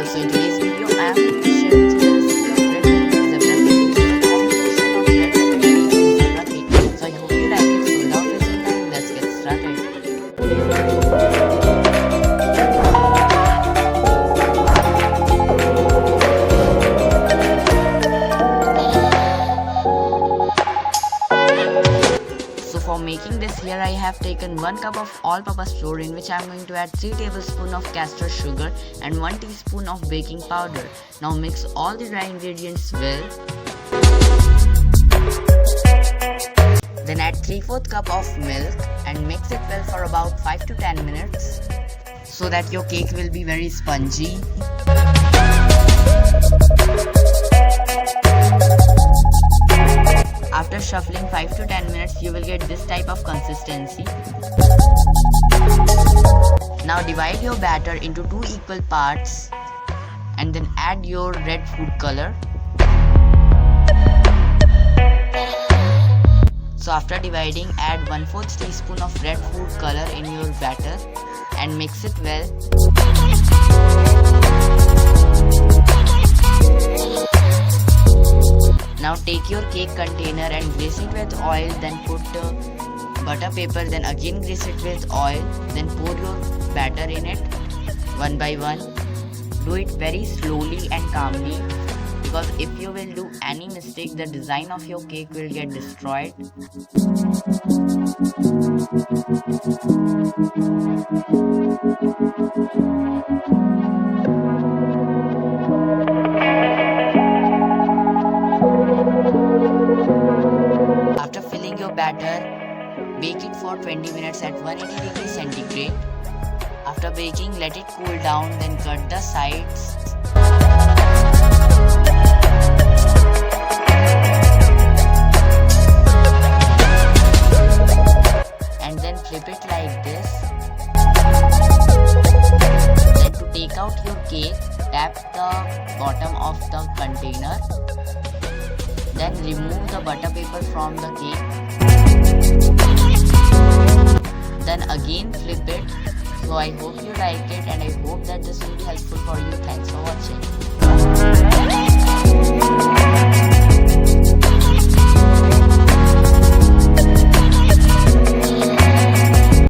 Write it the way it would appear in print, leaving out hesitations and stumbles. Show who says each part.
Speaker 1: So in today's video, I am going to share with you the recipe of red pepper cake, zebra cake. So I hope you like it. So without wasting time, let's get started. So for making this, here I have taken 1 cup of all-purpose flour, in which I am going to add 3 tablespoons of castor sugar and 1 teaspoon of baking powder. Now mix all the dry ingredients well. Then add 3/4 cup of milk and mix it well for about 5 to 10 minutes so that your cake will be very spongy. After shuffling 5 to 10 minutes, you will get this type of consistency. Now divide your batter into 2 equal parts and then add your red food color. So after dividing, add 1/4 teaspoon of red food color in your batter and mix it well. Now take your cake container and grease it with oil, then put butter paper, then again grease it with oil, then pour your batter in it one by one. Do it very slowly and calmly, because if you will do any mistake, the design of your cake will get destroyed. After filling your batter, bake it for 20 minutes at 180 degrees centigrade. After baking, let it cool down, then cut the sides. And then flip it like this. Then to take out your cake, tap the bottom of the container. Then remove the butter paper from the cake. Then again flip it. So I hope you like it, and I hope that this will be helpful for